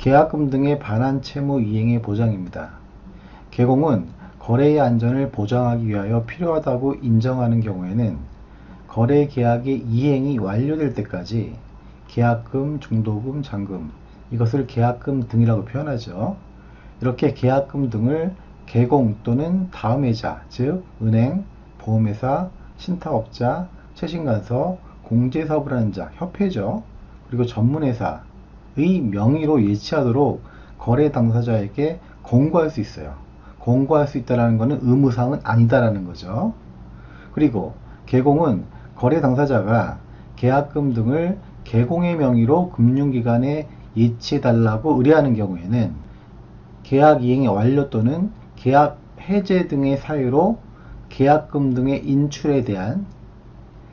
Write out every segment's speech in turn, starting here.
계약금 등의 반환 채무 이행의 보장입니다. 개공은 거래의 안전을 보장하기 위하여 필요하다고 인정하는 경우에는 거래 계약의 이행이 완료될 때까지 계약금, 중도금, 잔금, 이것을 계약금 등이라고 표현하죠. 이렇게 계약금 등을 개공 또는 다음해자, 즉 은행, 보험회사, 신탁업자, 최신간서, 공제사업을 하는 자, 협회죠. 그리고 전문회사의 명의로 예치하도록 거래 당사자에게 공고할 수 있어요. 공고할 수 있다는 것은 의무사항은 아니다라는 거죠. 그리고 개공은 거래 당사자가 계약금 등을 개공의 명의로 금융기관에 예치해달라고 의뢰하는 경우에는 계약 이행의 완료 또는 계약 해제 등의 사유로 계약금 등의 인출에 대한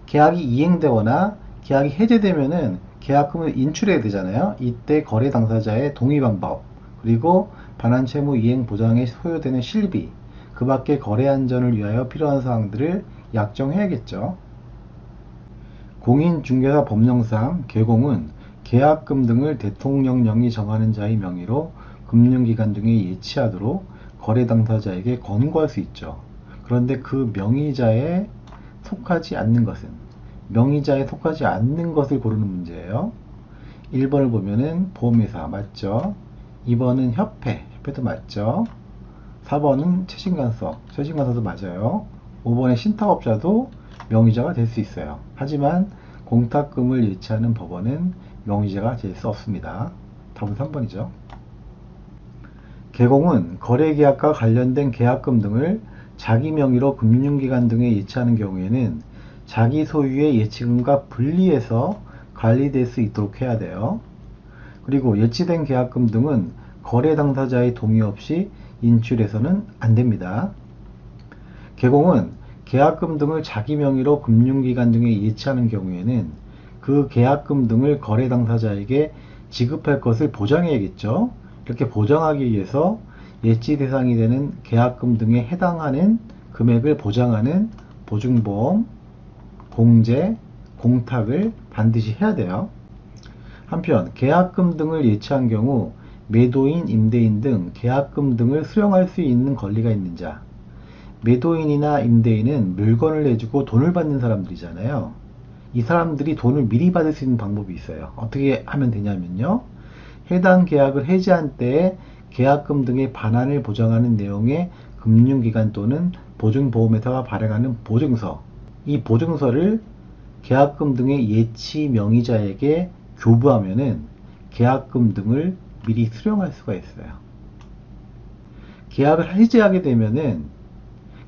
계약이 이행되거나 계약이 해제되면은 계약금을 인출해야 되잖아요. 이때 거래 당사자의 동의 방법, 그리고 반환채무 이행 보장에 소요되는 실비, 그 밖에 거래 안전을 위하여 필요한 사항들을 약정해야겠죠. 공인중개사 법령상 개공은 계약금 등을 대통령령이 정하는 자의 명의로 금융기관 등에 예치하도록 거래 당사자에게 권고할 수 있죠. 그런데 그 명의자에 속하지 않는 것을 고르는 문제예요. 1번을 보면은 보험회사 맞죠? 2번은 협회도 맞죠? 4번은 최신간서도 맞아요. 5번의 신탁업자도 명의자가 될 수 있어요. 하지만 공탁금을 예치하는 법원은 명의자가 될 수 없습니다. 답은 3번이죠. 개공은 거래계약과 관련된 계약금 등을 자기 명의로 금융기관 등에 예치하는 경우에는 자기 소유의 예치금과 분리해서 관리될 수 있도록 해야 돼요. 그리고 예치된 계약금 등은 거래 당사자의 동의 없이 인출해서는 안 됩니다. 개공은 계약금 등을 자기 명의로 금융기관 등에 예치하는 경우에는 그 계약금 등을 거래 당사자에게 지급할 것을 보장해야겠죠. 이렇게 보장하기 위해서 예치 대상이 되는 계약금 등에 해당하는 금액을 보장하는 보증보험, 공제, 공탁을 반드시 해야 돼요. 한편 계약금 등을 예치한 경우 매도인, 임대인 등 계약금 등을 수령할 수 있는 권리가 있는 자, 매도인이나 임대인은 물건을 내주고 돈을 받는 사람들이잖아요. 이 사람들이 돈을 미리 받을 수 있는 방법이 있어요. 어떻게 하면 되냐면요, 해당 계약을 해지한 때에 계약금 등의 반환을 보장하는 내용의 금융기관 또는 보증보험회사가 발행하는 보증서, 이 보증서를 계약금 등의 예치 명의자에게 교부하면은 계약금 등을 미리 수령할 수가 있어요. 계약을 해지하게 되면은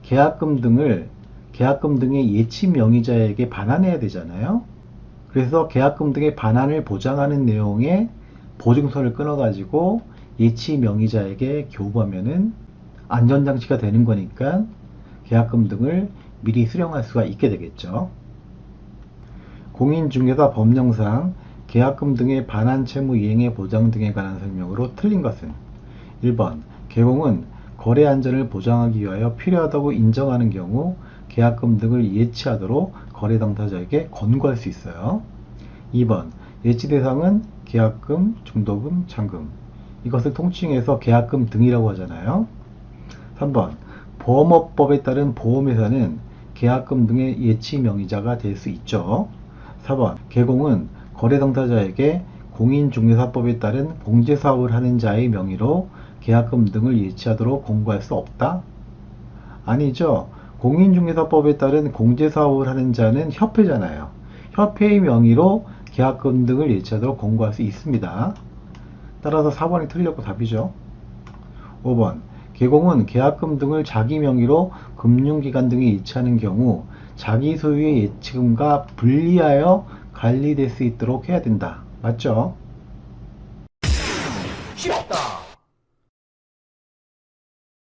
계약금 등의 예치 명의자에게 반환해야 되잖아요. 그래서 계약금 등의 반환을 보장하는 내용의 보증서를 끊어가지고 예치 명의자에게 교부하면은 안전장치가 되는 거니까 계약금 등을 미리 수령할 수가 있게 되겠죠. 공인중개사 법령상 계약금 등의 반환 채무 이행의 보장 등에 관한 설명으로 틀린 것은 1번, 개공은 거래 안전을 보장하기 위하여 필요하다고 인정하는 경우 계약금 등을 예치하도록 거래 당사자에게 권고할 수 있어요. 2번, 예치 대상은 계약금, 중도금, 잔금, 이것을 통칭해서 계약금 등이라고 하잖아요. 3번, 보험업법에 따른 보험회사는 계약금 등의 예치 명의자가 될 수 있죠. 4번, 개공은 거래 당사자에게 공인중개사법에 따른 공제사업을 하는 자의 명의로 계약금 등을 예치하도록 권고할 수 없다? 아니죠. 공인중개사법에 따른 공제사업을 하는 자는 협회잖아요. 협회의 명의로 계약금 등을 예치하도록 권고할 수 있습니다. 따라서 4번이 틀렸고 답이죠. 5번, 개공은 계약금 등을 자기 명의로 금융기관 등에 예치하는 경우 자기 소유의 예치금과 분리하여 관리될 수 있도록 해야 된다. 맞죠?